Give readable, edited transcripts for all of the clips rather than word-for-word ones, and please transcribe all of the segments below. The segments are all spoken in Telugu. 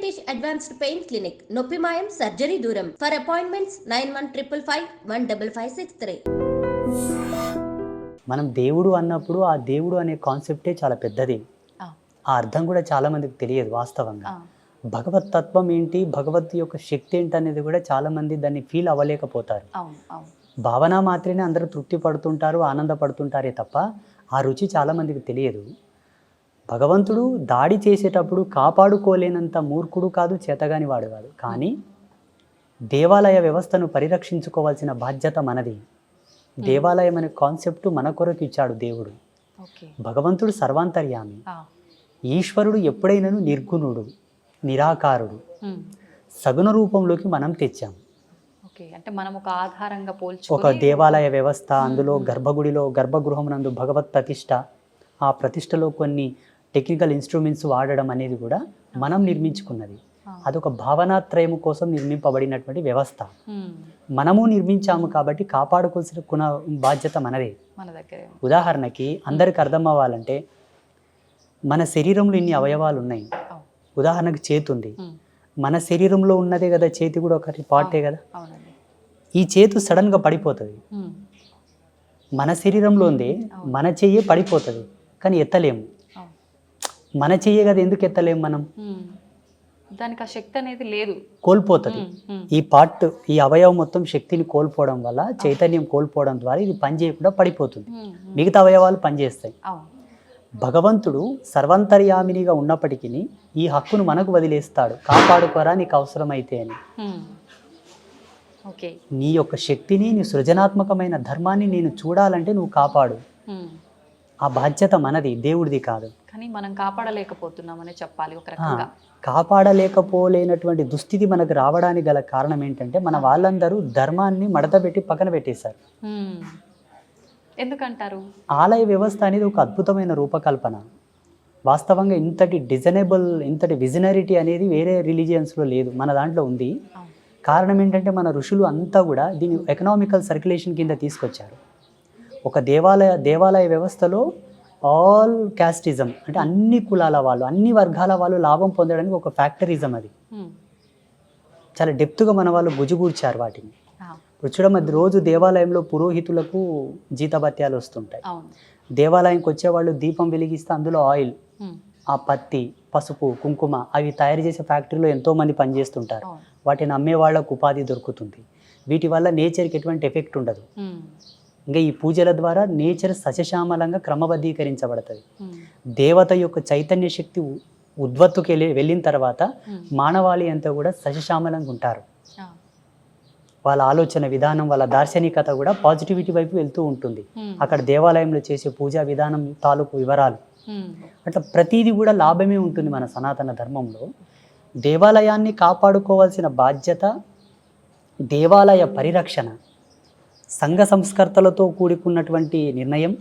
బ్రిటిష్ అడ్వాన్స్డ్ పెయిన్ క్లినిక్, నొప్పి మాయం, సర్జరీ దూరం. For appointments 9155515563. మనం దేవుడు అన్నప్పుడు ఆ దేవుడు అనే కాన్సెప్టే చాలా పెద్దది. ఆ అర్థం కూడా చాలా మందికి తెలియదు వాస్తవంగా. భగవత్ తత్వం ఏంటి, భగవత్ యొక్క శక్తి ఏంటి అనేది కూడా చాలా మంది దాన్ని ఫీల్ అవ్వలేకపోతారు. భావన మాత్రమే అందరూ తృప్తి పడుతుంటారు, ఆనందపడుతుంటారే తప్ప ఆ రుచి చాలా మందికి తెలియదు. భగవంతుడు దాడి చేసేటప్పుడు కాపాడుకోలేనంత మూర్ఖుడు కాదు, చేతగాని వాడు కాదు. కానీ దేవాలయ వ్యవస్థను పరిరక్షించుకోవాల్సిన బాధ్యత మనది. దేవాలయం అనే కాన్సెప్ట్ మన కొరకు ఇచ్చాడు దేవుడు. భగవంతుడు సర్వాంతర్యామి. ఈశ్వరుడు ఎప్పుడైనాను నిర్గుణుడు, నిరాకారుడు. సగుణ రూపంలోకి మనం తెచ్చాం. అంటే మనం ఒక ఆధారంగా ఒక దేవాలయ వ్యవస్థ, అందులో గర్భగృహం నందు భగవత్ ప్రతిష్ట, ఆ ప్రతిష్టలో కొన్ని టెక్నికల్ ఇన్స్ట్రుమెంట్స్ వాడడం అనేది కూడా మనం నిర్మించుకున్నది. అదొక భావనాత్రయం కోసం నిర్మింపబడినటువంటి వ్యవస్థ. మనము నిర్మించాము కాబట్టి కాపాడుకోవాల్సిన బాధ్యత మనదే. ఉదాహరణకి అందరికి అర్థం అవ్వాలంటే, మన శరీరంలో ఇన్ని అవయవాలు ఉన్నాయి. ఉదాహరణకు చేతి ఉంది. మన శరీరంలో ఉన్నదే కదా చేతి, కూడా ఒకటి పార్టే కదా. ఈ చేతు సడన్గా పడిపోతుంది. మన శరీరంలో ఉంది, మన చెయ్యే పడిపోతుంది, కానీ ఎత్తలేము. మన చెయ్యే కదా, ఎందుకు ఎత్తలేము మనం? దానికి ఆ శక్తి అనేది లేదు, కోల్పోతుంది. ఈ పార్ట్, ఈ అవయవం మొత్తం శక్తిని కోల్పోవడం వల్ల, చైతన్యం కోల్పోవడం ద్వారా ఇది పని చేయకుండా పడిపోతుంది. మిగతా అవయవాలు పనిచేస్తాయి. భగవంతుడు సర్వంతర్యామినిగా ఉన్నప్పటికీ ఈ హక్కును మనకు వదిలేస్తాడు, కాపాడుకోరా నీకు అవసరమైతే అని. నీ యొక్క శక్తిని, నీ సృజనాత్మకమైన ధర్మాన్ని నేను చూడాలంటే నువ్వు కాపాడు. ఆ బాధ్యత మనది, దేవుడిది కాదు. కానీ మనం కాపాడలేకపోతున్నామని చెప్పాలి ఒక రకంగా. కాపాడలేకపోలేనటువంటి దుస్థితి మనకు రావడానికి గల కారణం ఏంటంటే, మన వాళ్ళందరూ ధర్మాన్ని మడతపెట్టి పక్కన పెట్టేశారు. ఎందుకంటారు? ఆలయ వ్యవస్థ అనేది ఒక అద్భుతమైన రూపకల్పన. వాస్తవంగా ఇంతటి డిజైనబుల్, ఇంతటి విజనరిటీ అనేది వేరే రిలీజియన్స్లో లేదు, మన దాంట్లో ఉంది. కారణం ఏంటంటే, మన ఋషులు అంతా కూడా దీన్ని ఎకనామికల్ సర్క్యులేషన్ కింద తీసుకొచ్చారు. ఒక దేవాలయ వ్యవస్థలో ఆల్ క్యాస్టిజం, అంటే అన్ని కులాల వాళ్ళు, అన్ని వర్గాల వాళ్ళు లాభం పొందడానికి ఒక ఫ్యాక్టరిజం అది. చాలా డెప్త్గా మన వాళ్ళు గుజుగూర్చారు వాటిని. ఇప్పుడు చూడమది, రోజు దేవాలయంలో పురోహితులకు జీతభత్యాలు వస్తుంటాయి. దేవాలయంకి వచ్చేవాళ్ళు దీపం వెలిగిస్తే అందులో ఆయిల్, ఆ పత్తి, పసుపు, కుంకుమ అవి తయారు చేసే ఫ్యాక్టరీలో ఎంతోమంది పనిచేస్తుంటారు. వాటిని అమ్మే వాళ్ళకు ఉపాధి దొరుకుతుంది. వీటి వల్ల నేచర్కి ఎటువంటి ఎఫెక్ట్ ఉండదు. ఇంకా ఈ పూజల ద్వారా నేచర్ సస్యశ్యామలంగా క్రమబద్ధీకరించబడుతుంది. దేవత యొక్క చైతన్య శక్తి ఉద్వత్తుకి వెళ్ళిన తర్వాత మానవాళి అంతా కూడా సస్యశ్యామలంగా ఉంటారు. వాళ్ళ ఆలోచన విధానం, వాళ్ళ దార్శనికత కూడా పాజిటివిటీ వైపు వెళ్తూ ఉంటుంది. అక్కడ దేవాలయంలో చేసే పూజా విధానం తాలూకు వివరాలు, అట్లా ప్రతిదీ కూడా లాభమే ఉంటుంది. మన సనాతన ధర్మంలో దేవాలయాన్ని కాపాడుకోవాల్సిన బాధ్యత, దేవాలయ పరిరక్షణ, సంఘ సంస్కర్తలతో కూడుకున్నటువంటి నిర్ణయం,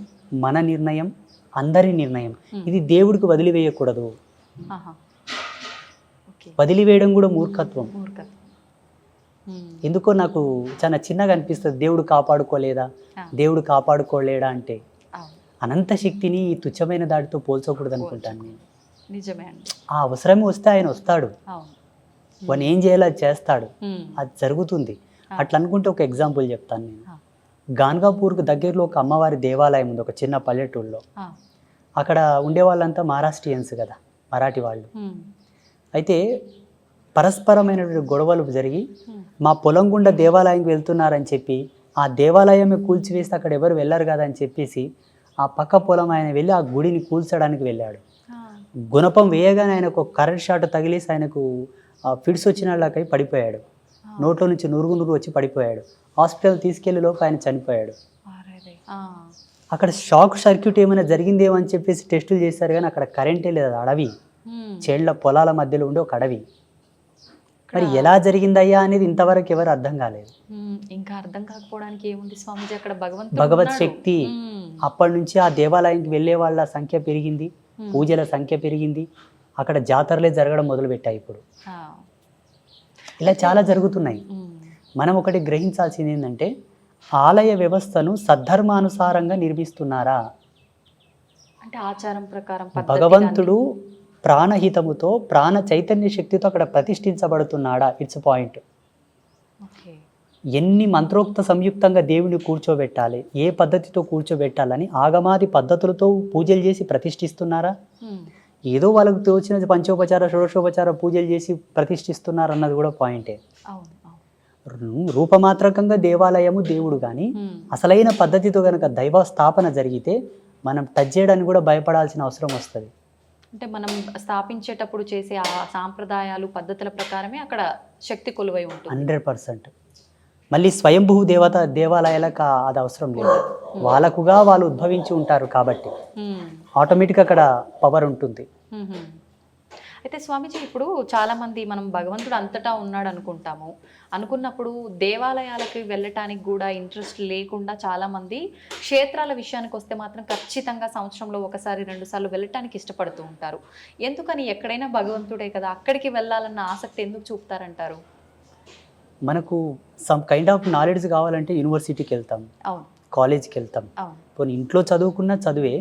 మన నిర్ణయం, అందరి నిర్ణయం. ఇది దేవుడికి వదిలివేయకూడదు. వదిలివేయడం కూడా మూర్ఖత్వం. ఎందుకో నాకు చాలా చిన్నగా అనిపిస్తుంది, దేవుడు కాపాడుకోలేదా, దేవుడు కాపాడుకోలేడా అంటే. అనంత శక్తిని ఈ తుచ్చమైన దాడితో పోల్చకూడదు అనుకుంటాను నేను. నిజమే అండి. ఆ అవసరమే వస్తే ఆయన వస్తాడు, వాడిని ఏం చేయాలో అది చేస్తాడు, అది జరుగుతుంది. అట్లా అనుకుంటే ఒక ఎగ్జాంపుల్ చెప్తాను నేను. గాన్గాపూర్కు దగ్గరలో ఒక అమ్మవారి దేవాలయం ఉంది, ఒక చిన్న పల్లెటూరులో. అక్కడ ఉండే వాళ్ళంతా మహారాష్ట్రియన్స్ కదా, మరాఠీ వాళ్ళు. అయితే పరస్పరమైనటువంటి గొడవలు జరిగి మా పొలం గుండా దేవాలయంకి వెళ్తున్నారని చెప్పి ఆ దేవాలయమే కూల్చివేస్తే అక్కడ ఎవరు వెళ్ళరు కదా అని చెప్పేసి ఆ పక్క పొలం ఆయన వెళ్ళి ఆ గుడిని కూల్చడానికి వెళ్ళాడు. గుణపం వేయగానే ఆయనకు కరెంట్ షాట్ తగిలేసి ఆయనకు ఫిట్స్ వచ్చినలాకై పడిపోయాడు. నోట్లో నుంచి నురుగు వచ్చి పడిపోయాడు. హాస్పిటల్ తీసుకెళ్లే లోపు ఆయన చనిపోయాడు. అక్కడ షాక్ సర్క్యూట్ ఏమైనా జరిగిందేమో అని చెప్పేసి టెస్టులు చేశారు, కానీ అక్కడ కరెంటే లేదు. అడవి, చేళ్ల పొలాల మధ్యలో ఉండే ఒక అడవి. మరి ఎలా జరిగిందయ్యా అనేది ఇంతవరకు ఎవరు అర్థం కాలేదు. ఇంకా అర్థం కాకపోవడానికి ఏముంది స్వామిజీ, అక్కడ భగవత్ శక్తి. అప్పటి నుంచి ఆ దేవాలయానికి వెళ్ళే వాళ్ళ సంఖ్య పెరిగింది, పూజల సంఖ్య పెరిగింది, అక్కడ జాతరలే జరగడం మొదలుపెట్టాయి. ఇప్పుడు ఇలా చాలా జరుగుతున్నాయి. మనం ఒకటి గ్రహించాల్సింది ఏంటంటే, ఆలయ వ్యవస్థను సద్ధర్మానుసారంగా నిర్మిస్తున్నారా? అంటే ఆచారం ప్రకారం భగవంతుడు ప్రాణహితముతో ప్రాణ చైతన్య శక్తితో అక్కడ ప్రతిష్ఠించబడుతున్నాడా? It's point. ఓకే. ఎన్ని మంత్రోక్త సంయుక్తంగా దేవుని కూర్చోబెట్టాలి, ఏ పద్ధతితో కూర్చోబెట్టాలని ఆగమాది పద్ధతులతో పూజలు చేసి ప్రతిష్ఠిస్తున్నారా? ఏదో వాళ్ళకు తోచిన పంచోపచార షోడశోపచార పూజలు చేసి ప్రతిష్ఠిస్తున్నారు అన్నది కూడా పాయింటే. అవును. రూపమాత్రకంగా దేవాలయము దేవుడు, కానీ అసలైన పద్ధతితో కనుక దైవ స్థాపన జరిగితే మనం టచ్ చేయడానికి కూడా భయపడాల్సిన అవసరం వస్తుంది. అంటే మనం స్థాపించేటప్పుడు చేసే ఆ సాంప్రదాయాలు పద్ధతుల ప్రకారమే అక్కడ శక్తి కొలువై ఉంటుంది. 100%. మళ్ళీ స్వయంభూ దేవాలయాలకు అది అవసరం లేదు. వాళ్ళకుగా వాళ్ళు ఉద్భవించి ఉంటారు కాబట్టి ఆటోమేటిక్గా అక్కడ పవర్ ఉంటుంది. అయితే స్వామీజీ, ఇప్పుడు చాలామంది మనం భగవంతుడు అంతటా ఉన్నాడు అనుకున్నప్పుడు దేవాలయాలకి వెళ్ళటానికి కూడా ఇంట్రెస్ట్ లేకుండా చాలామంది క్షేత్రాల విషయానికి వస్తే మాత్రం ఖచ్చితంగా సంవత్సరంలో ఒకసారి 2 సార్లు వెళ్ళటానికి ఇష్టపడుతూ ఉంటారు. ఎందుకని? ఎక్కడైనా భగవంతుడే కదా, అక్కడికి వెళ్ళాలన్న ఆసక్తి ఎందుకు చూపుతారంటారు? మనకు సమ్ కైండ్ ఆఫ్ నాలెడ్జ్ కావాలంటే యూనివర్సిటీకి వెళ్తాం, అవును, కాలేజ్కి వెళ్తాం. కొన్ని ఇంట్లో చదువుకున్న చదువే,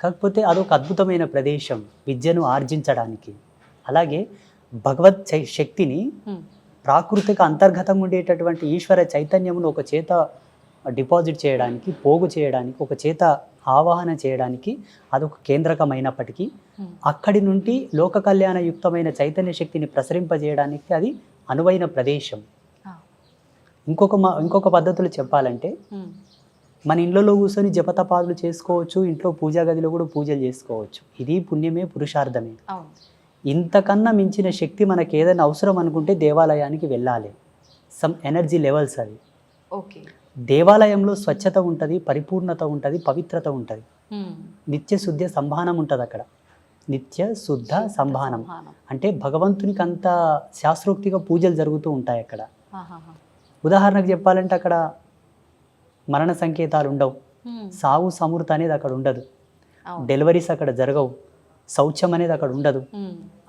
కాకపోతే అదొక అద్భుతమైన ప్రదేశం విద్యను ఆర్జించడానికి. అలాగే భగవత్ శక్తిని, ప్రాకృతిక అంతర్గతంగా ఉండేటటువంటి ఈశ్వర చైతన్యమును ఒక చేత డిపాజిట్ చేయడానికి, పోగు చేయడానికి, ఒక చేత ఆవాహన చేయడానికి అదొక కేంద్రకమైనప్పటికీ అక్కడి నుండి లోక కళ్యాణయుక్తమైన చైతన్య శక్తిని ప్రసరింపజేయడానికి అది అనువైన ప్రదేశం. ఇంకొక పద్ధతులు చెప్పాలంటే, మన ఇళ్ళలో కూర్చొని జపతపాదులు చేసుకోవచ్చు, ఇంట్లో పూజా గదిలో కూడా పూజలు చేసుకోవచ్చు. ఇది పుణ్యమే, పురుషార్థమే. ఇంతకన్నా మించిన శక్తి మనకి ఏదైనా అవసరం అనుకుంటే దేవాలయానికి వెళ్ళాలి. సమ్ ఎనర్జీ లెవెల్స్ అవి. ఓకే. దేవాలయంలో స్వచ్ఛత ఉంటుంది, పరిపూర్ణత ఉంటుంది, పవిత్రత ఉంటుంది, నిత్య శుద్ధ సంభానం ఉంటుంది అక్కడ. నిత్య శుద్ధ సంభానం అంటే భగవంతునికి అంత శాస్త్రోక్తిగా పూజలు జరుగుతూ ఉంటాయి అక్కడ. ఉదాహరణకు చెప్పాలంటే అక్కడ మరణ సంకేతాలు ఉండవు, సావు సమృద్ధి అనేది అక్కడ ఉండదు, డెలివరీస్ అక్కడ జరగవు, శౌచం అనేది అక్కడ ఉండదు.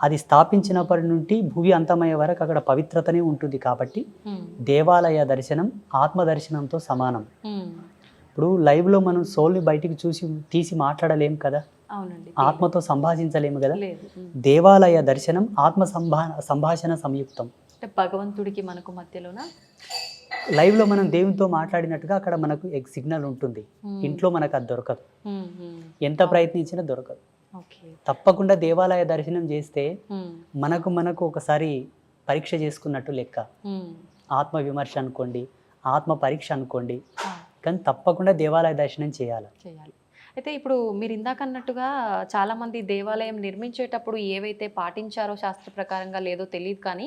అది స్థాపించినప్పటి నుండి భూమి అంతమయ్యే వరకు అక్కడ పవిత్రతనే ఉంటుంది. కాబట్టి దేవాలయ దర్శనం ఆత్మ దర్శనంతో సమానం. ఇప్పుడు లైవ్లో మనం సోల్ని బయటికి తీసి మాట్లాడలేము కదా, ఆత్మతో సంభాషించలేము కదా. దేవాలయ దర్శనం ఆత్మ సంభాషణ సంయుక్తం. భగవంతుడికి మనకు మధ్యలోన లైవ్లో మనం దేవునితో మాట్లాడినట్టుగా అక్కడ మనకు సిగ్నల్ ఉంటుంది. ఇంట్లో మనకు అది దొరకదు, ఎంత ప్రయత్నించినా దొరకదు. తప్పకుండా దేవాలయ దర్శనం చేస్తే మనకు ఒకసారి పరీక్ష చేసుకున్నట్టు లెక్క. ఆత్మ విమర్శ అనుకోండి, ఆత్మ పరీక్ష అనుకోండి, కానీ తప్పకుండా దేవాలయ దర్శనం చేయాలి. అయితే ఇప్పుడు మీరు ఇందాక అన్నట్టుగా చాలామంది దేవాలయం నిర్మించేటప్పుడు ఏవైతే పాటించారో శాస్త్ర ప్రకారంగా లేదో తెలియదు, కానీ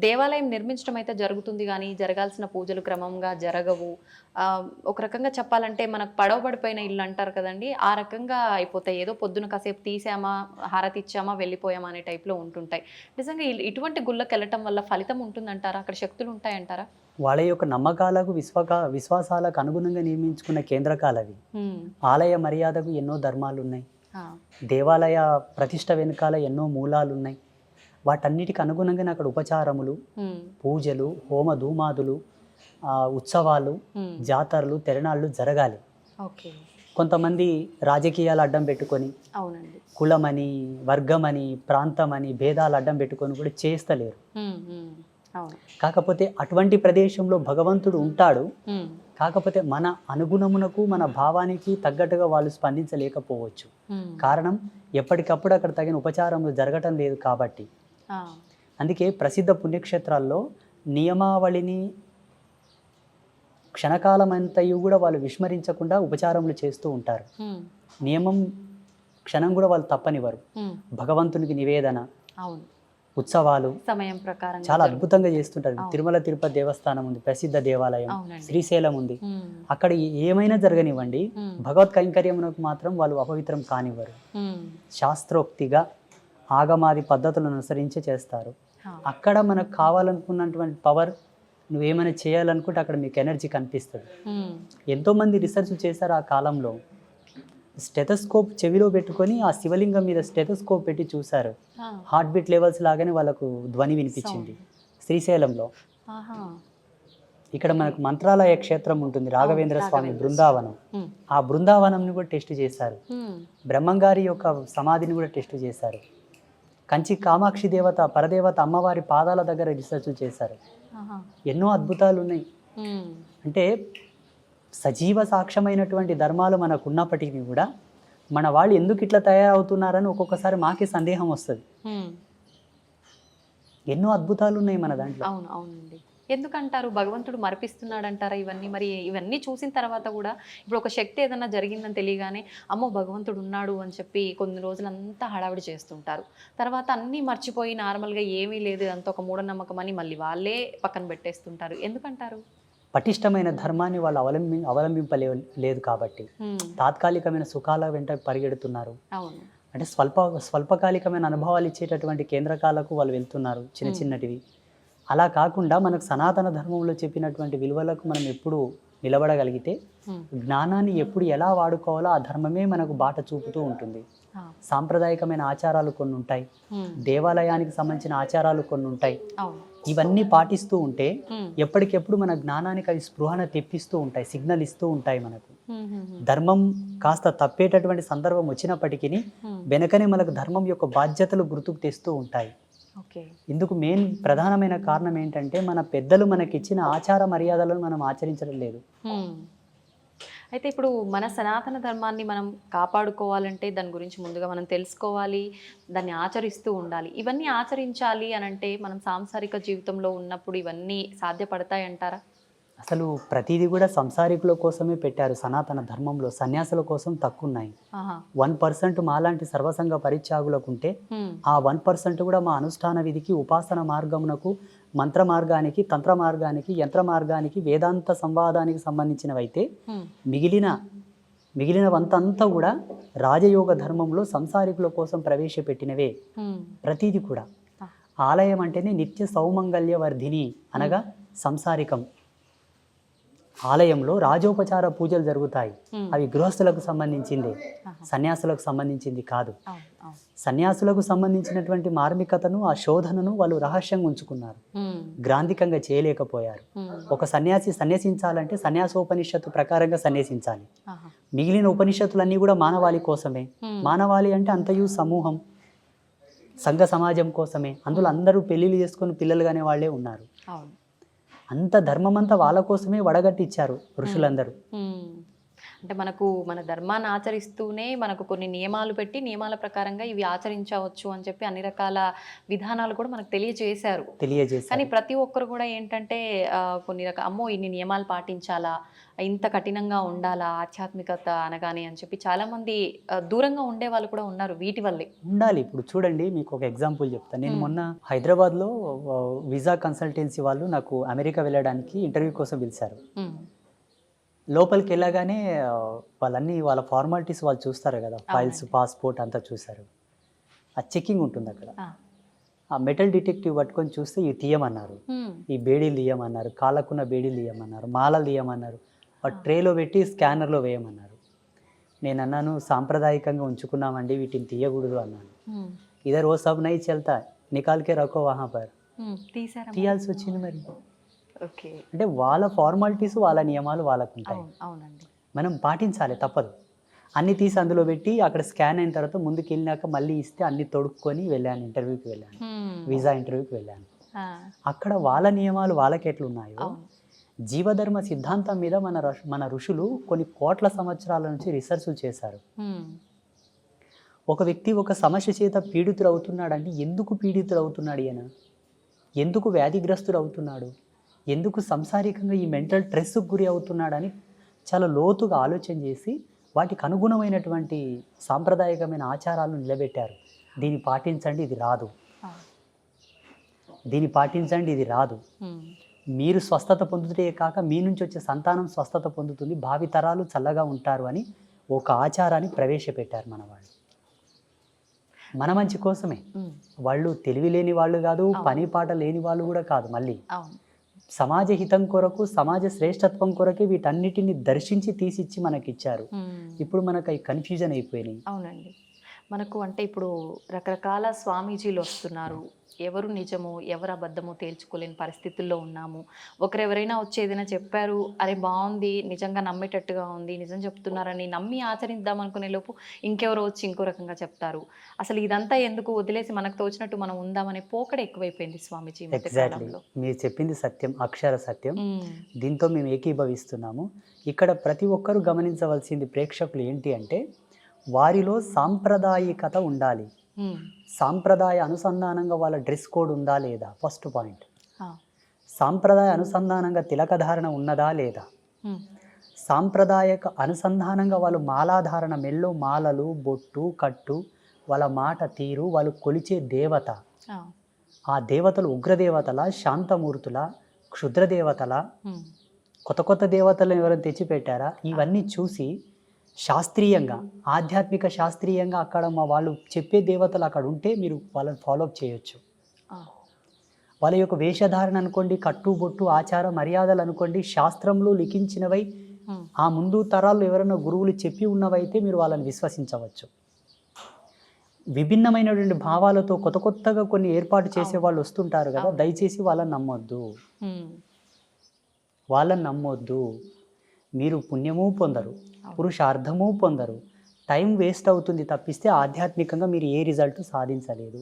దేవాలయం నిర్మించడం అయితే జరుగుతుంది, కానీ జరగాల్సిన పూజలు క్రమంగా జరగవు. ఒక రకంగా చెప్పాలంటే మనకు పడవబడిపోయిన ఇల్లు అంటారు కదండి, ఆ రకంగా అయిపోతాయి. ఏదో పొద్దున కాసేపు తీసామా, హారతి ఇచ్చామా, వెళ్ళిపోయామా అనే టైప్లో ఉంటుంటాయి. నిజంగా ఇటువంటి గుళ్ళకి వెళ్ళటం వల్ల ఫలితం ఉంటుందంటారా? అక్కడ శక్తులు ఉంటాయంటారా? వాళ్ళ యొక్క నమ్మకాలకు విశ్వాసాలకు అనుగుణంగా నిర్మించుకున్న కేంద్రకాలు అవి. ఆలయ మర్యాదకు ఎన్నో ధర్మాలు ఉన్నాయి, దేవాలయ ప్రతిష్ట వెనుకాల ఎన్నో మూలాలు ఉన్నాయి. వాటన్నిటికి అనుగుణంగానే అక్కడ ఉపచారములు, పూజలు, హోమ ధూమాదులు, ఉత్సవాలు, జాతరలు, తిరణాళ్ళు జరగాలి. కొంతమంది రాజకీయాలు అడ్డం పెట్టుకొని, కులమని, వర్గమని, ప్రాంతమని భేదాలు అడ్డం పెట్టుకొని కూడా చేస్తలేరు. కాకపోతే అటువంటి ప్రదేశంలో భగవంతుడు ఉంటాడు, కాకపోతే మన అనుగుణమునకు, మన భావానికి తగ్గట్టుగా వాళ్ళు స్పందించలేకపోవచ్చు. కారణం ఎప్పటికప్పుడు అక్కడ తగిన ఉపచారములు జరగటం లేదు కాబట్టి. అందుకే ప్రసిద్ధ పుణ్యక్షేత్రాల్లో నియమావళిని క్షణకాలమంతయు కూడా వాళ్ళు విస్మరించకుండా ఉపచారములు చేస్తూ ఉంటారు. నియమం క్షణం కూడా వాళ్ళు తప్పనివ్వరు. భగవంతునికి నివేదన, ఉత్సవాలు సమయం ప్రకారం చాలా అద్భుతంగా చేస్తుంటారు. తిరుమల తిరుపతి దేవస్థానం ఉంది, ప్రసిద్ధ దేవాలయం, శ్రీశైలం ఉంది. అక్కడ ఏమైనా జరగనివ్వండి, భగవత్ కైంకర్యమునకు మాత్రం వాళ్ళు అపవిత్రం కానివ్వరు. శాస్త్రోక్తిగా ఆగమాది పద్ధతులను అనుసరించి చేస్తారు. అక్కడ మనకు కావాలనుకున్నటువంటి పవర్, నువ్వేమైనా చేయాలనుకుంటే అక్కడ మీకు ఎనర్జీ కనిపిస్తుంది. ఎంతోమంది రీసెర్చ్ చేశారు ఆ కాలంలో. స్టెథోస్కోప్ చెవిలో పెట్టుకొని ఆ శివలింగం మీద స్టెథోస్కోప్ పెట్టి చూశారు. హార్ట్ బీట్ లెవెల్స్ లాగానే వాళ్ళకు ధ్వని వినిపించింది శ్రీశైలంలో. ఇక్కడ మనకు మంత్రాలయ క్షేత్రం ఉంటుంది, రాఘవేంద్ర స్వామి బృందావనం. ఆ బృందావనంని కూడా టెస్ట్ చేశారు. బ్రహ్మంగారి యొక్క సమాధిని కూడా టెస్ట్ చేశారు. కంచి కామాక్షి దేవత పరదేవత అమ్మవారి పాదాల దగ్గర రీసెర్చ్ చేశారు. ఆహా. ఎన్నో అద్భుతాలు ఉన్నాయి. ఉమ్. అంటే సజీవ సాక్ష్యమైనటువంటి ధర్మాలు మనకు ఉన్నప్పటికీ కూడా మన వాళ్ళు ఎందుకు ఇట్లా తయారవుతున్నారని ఒక్కొక్కసారి మాకే సందేహం వస్తుంది. ఉమ్. ఎన్నో అద్భుతాలు ఉన్నాయి మన దాంట్లో. అవును, అవునండి. ఎందుకంటారు భగవంతుడు మరిపిస్తున్నాడు అంటారా ఇవన్నీ? మరి ఇవన్నీ చూసిన తర్వాత కూడా ఇప్పుడు ఒక శక్తి ఏదైనా జరిగిందని తెలియగానే అమ్మో భగవంతుడు ఉన్నాడు అని చెప్పి కొన్ని రోజులంతా హడావిడి చేస్తుంటారు. తర్వాత అన్నీ మర్చిపోయి నార్మల్గా ఏమీ లేదు అంత ఒక మూఢనమ్మకం అని మళ్ళీ వాళ్ళే పక్కన పెట్టేస్తుంటారు. ఎందుకంటారు? పటిష్టమైన ధర్మాన్ని వాళ్ళు అవలంబింపలేదు కాబట్టి తాత్కాలికమైన సుఖాల వెంట పరిగెడుతున్నారు. అవును. అంటే స్వల్పకాలికమైన అనుభవాలు ఇచ్చేటటువంటి కేంద్రకాలకు వాళ్ళు వెళ్తున్నారు, చిన్న చిన్నటివి. అలా కాకుండా మనకు సనాతన ధర్మంలో చెప్పినటువంటి విలువలకు మనం ఎప్పుడు నిలబడగలిగితే జ్ఞానాన్ని ఎప్పుడు ఎలా వాడుకోవాలో ఆ ధర్మమే మనకు బాట చూపుతూ ఉంటుంది. సాంప్రదాయకమైన ఆచారాలు కొన్ని ఉంటాయి, దేవాలయానికి సంబంధించిన ఆచారాలు కొన్ని ఉంటాయి. ఇవన్నీ పాటిస్తూ ఉంటే ఎప్పటికెప్పుడు మన జ్ఞానానికి అవి స్పృహణ తెప్పిస్తూ ఉంటాయి, సిగ్నల్ ఇస్తూ ఉంటాయి. మనకు ధర్మం కాస్త తప్పేటటువంటి సందర్భం వచ్చినప్పటికీ వెనకనే మనకు ధర్మం యొక్క బాధ్యతలు గుర్తుకు తెస్తూ ఉంటాయి. ఇందుకు ప్రధానమైన కారణం ఏంటంటే మన పెద్దలు మనకిచ్చిన ఆచార మర్యాదలను మనం ఆచరించడం లేదు. అయితే ఇప్పుడు మన సనాతన ధర్మాన్ని మనం కాపాడుకోవాలంటే దాని గురించి ముందుగా మనం తెలుసుకోవాలి, దాన్ని ఆచరిస్తూ ఉండాలి. ఇవన్నీ ఆచరించాలి అని అంటే మనం సాంసారిక జీవితంలో ఉన్నప్పుడు ఇవన్నీ సాధ్యపడతాయి అంటారా? అసలు ప్రతిదీ కూడా సంసారికుల కోసమే పెట్టారు. సనాతన ధర్మంలో సన్యాసుల కోసం తక్కువ ఉన్నాయి. 1% మాలాంటి సర్వసంగ పరిత్యాగులకుంటే ఆ 1% కూడా మా అనుష్ఠాన విధికి, ఉపాసన మార్గమునకు, మంత్ర మార్గానికి, తంత్ర మార్గానికి, యంత్ర మార్గానికి, వేదాంత సంవాదానికి సంబంధించినవైతే మిగిలినవంతంతా కూడా రాజయోగ ధర్మంలో సంసారికుల కోసం ప్రవేశపెట్టినవే. ప్రతిదీ కూడా ఆలయం అంటేనే నిత్య సౌమంగళ్య వర్ధిని అనగా సంసారికం. ఆలయంలో రాజోపచార పూజలు జరుగుతాయి. అవి గృహస్థులకు సంబంధించింది, సన్యాసులకు సంబంధించింది కాదు. సన్యాసులకు సంబంధించినటువంటి మార్మికతను, ఆ శోధనను వాళ్ళు రహస్యంగా ఉంచుకున్నారు, గ్రాంధికంగా చేయలేకపోయారు. ఒక సన్యాసి సన్యసించాలంటే సన్యాసోపనిషత్తు ప్రకారంగా సన్యసించాలి. మిగిలిన ఉపనిషత్తులన్నీ కూడా మానవాళి కోసమే. మానవాళి అంటే అంతయు సమూహం, సంఘ సమాజం కోసమే. అందులో అందరూ పెళ్లిళ్ళు చేసుకొని పిల్లలుగానే వాళ్ళే ఉన్నారు. అంత ధర్మమంతా వాళ్ళ కోసమే వడగట్టిచ్చారు ఋషులందరూ. అంటే మనకు మన ధర్మాన్ని ఆచరిస్తూనే మనకు కొన్ని నియమాలు పెట్టి నియమాల ప్రకారంగా ఇవి ఆచరించవచ్చు అని చెప్పి అన్ని రకాల విధానాలు కూడా మనకు తెలియజేశారు. కానీ ప్రతి ఒక్కరు కూడా ఏంటంటే కొన్ని రకాల అమ్మో ఇన్ని నియమాలు పాటించాలా, ఇంత కఠినంగా ఉండాలా ఆధ్యాత్మికత అనగానే అని చెప్పి చాలా మంది దూరంగా ఉండే వాళ్ళు కూడా ఉన్నారు. వీటి వల్లే ఉండాలి. ఇప్పుడు చూడండి, మీకు ఒక ఎగ్జాంపుల్ చెప్తాను. నేను మొన్న హైదరాబాద్లో వీసా కన్సల్టెన్సీ వాళ్ళు నాకు అమెరికా వెళ్ళడానికి ఇంటర్వ్యూ కోసం పిలిచారు. లోపలికి వెళ్ళగానే వాళ్ళ ఫార్మాలిటీస్ వాళ్ళు చూస్తారు కదా, ఫైల్స్, పాస్పోర్ట్ అంతా చూశారు. ఆ చెకింగ్ ఉంటుంది అక్కడ. ఆ మెటల్ డిటెక్టివ్ పట్టుకొని చూస్తే ఇవి తీయమన్నారు, ఈ బేడీలు తీయమన్నారు, కాళ్ళకున్న బేడీలు తీయమన్నారు, మాలలు తీయమన్నారు, ఆ ట్రేలో పెట్టి స్కానర్లో వేయమన్నారు. నేను అన్నాను, సాంప్రదాయకంగా ఉంచుకున్నామండి, వీటిని తీయకూడదు అన్నాను. ఇదర్ ఓ సబ్ నై చల్తా, నికాల్కే రఖో వహా పర్. తీయాల్సి వచ్చింది. మరి అంటే వాళ్ళ ఫార్మాలిటీస్, వాళ్ళ నియమాలు వాళ్ళకు ఉంటాయి, మనం పాటించాలి, తప్పదు. అన్ని తీసి అందులో పెట్టి అక్కడ స్కాన్ అయిన తర్వాత ముందుకు వెళ్ళినాక మళ్ళీ ఇస్తే అన్ని తొడుక్కొని వెళ్ళాను, ఇంటర్వ్యూకి వెళ్ళాను, వీసా ఇంటర్వ్యూకి వెళ్ళాను. అక్కడ వాళ్ళ నియమాలు వాళ్ళకి ఎట్లున్నాయో, జీవధర్మ సిద్ధాంతం మీద మన ఋషులు కొన్ని కోట్ల సంవత్సరాల నుంచి రీసెర్చ్ చేశారు. ఒక వ్యక్తి ఒక సమస్య చేత పీడితుడు అవుతున్నాడంటే ఎందుకు పీడితుడు అవుతున్నాడు, ఈయన ఎందుకు వ్యాధిగ్రస్తుడు అవుతున్నాడు, ఎందుకు సంసారికంగా ఈ మెంటల్ స్ట్రెస్కు గురి అవుతున్నాడని చాలా లోతుగా ఆలోచన చేసి వాటికి అనుగుణమైనటువంటి సాంప్రదాయకమైన ఆచారాలను నిలబెట్టారు. దీన్ని పాటించండి, ఇది రాదు, దీన్ని పాటించండి, ఇది రాదు. మీరు స్వస్థత పొందుతే కాక మీ నుంచి వచ్చే సంతానం స్వస్థత పొందుతుంది, భావితరాలు చల్లగా ఉంటారు అని ఒక ఆచారాన్ని ప్రవేశపెట్టారు మన వాళ్ళు. మన మంచి కోసమే. వాళ్ళు తెలివి లేని వాళ్ళు కాదు, పని పాట లేని వాళ్ళు కూడా కాదు. మళ్ళీ సమాజ హితం కొరకు, సమాజ శ్రేష్టత్వం కొరకే వీటన్నిటిని దర్శించి తీసిచ్చి మనకిచ్చారు. ఇప్పుడు మనకు అవి కన్ఫ్యూజన్ అయిపోయినాయి. అవునండి. మనకు అంటే ఇప్పుడు రకరకాల స్వామీజీలు వస్తున్నారు, ఎవరు నిజమో ఎవరు అబద్ధమో తేల్చుకోలేని పరిస్థితుల్లో ఉన్నాము. ఒకరెవరైనా వచ్చి ఏదైనా చెప్పారు, అరే బాగుంది, నిజంగా నమ్మేటట్టుగా ఉంది, నిజం చెప్తున్నారని నమ్మి ఆచరిద్దాం అనుకునే లోపు ఇంకెవరో వచ్చి ఇంకో రకంగా చెప్తారు. అసలు ఇదంతా ఎందుకు, వదిలేసి మనకు తోచినట్టు మనం ఉందామనే పోకడ ఎక్కువైపోయింది స్వామీజీ ఈ మధ్య ఎగ్జాక్ట్లీ కాలంలో. మీరు చెప్పింది సత్యం, అక్షర సత్యం. ఉమ్, దీంతో మేము ఏకీభవిస్తున్నాము. ఇక్కడ ప్రతి ఒక్కరూ గమనించవలసింది ప్రేక్షకులు ఏంటి అంటే, వారిలో సాంప్రదాయికత ఉండాలి. ఉమ్, సాంప్రదాయ అనుసంధానంగా వాళ్ళ డ్రెస్ కోడ్ ఉందా లేదా, ఫస్ట్ పాయింట్. ఆ, సాంప్రదాయ అనుసంధానంగా తిలకధారణ ఉన్నదా లేదా, ఉమ్, సాంప్రదాయక అనుసంధానంగా వాళ్ళు మాలాధారణ, మెల్లో మాలలు, బొట్టు, కట్టు, వాళ్ళ మాట తీరు, వాళ్ళు కొలిచే దేవత, ఆ, ఆ దేవతలు ఉగ్రదేవతల, శాంతమూర్తుల, క్షుద్రదేవతల, ఉమ్, కొత్త కొత్త దేవతలను ఎవరైనా తెచ్చిపెట్టారా, ఇవన్నీ చూసి శాస్త్రీయంగా, ఆధ్యాత్మిక శాస్త్రీయంగా అక్కడ మా వాళ్ళు చెప్పే దేవతలు అక్కడ ఉంటే మీరు వాళ్ళని ఫాలోఅప్ చేయొచ్చు. ఆ, వాళ్ళ యొక్క వేషధారణ అనుకోండి, కట్టుబొట్టు, ఆచార మర్యాదలు అనుకోండి, శాస్త్రంలో లిఖించినవై ఉమ్, ఆ ముందు తరాల్లో ఎవరైనా గురువులు చెప్పి ఉన్నవైతే మీరు వాళ్ళని విశ్వసించవచ్చు. విభిన్నమైనటువంటి భావాలతో కొత్త కొత్తగా కొన్ని ఏర్పాటు చేసే వాళ్ళు వస్తుంటారు కదా, దయచేసి వాళ్ళని నమ్మొద్దు, ఉమ్, వాళ్ళని నమ్మొద్దు. మీరు పుణ్యము పొందరు, పురుషార్థము పొందరు, టైం వేస్ట్ అవుతుంది తప్పిస్తే ఆధ్యాత్మికంగా మీరు ఏ రిజల్ట్ సాధించలేదు.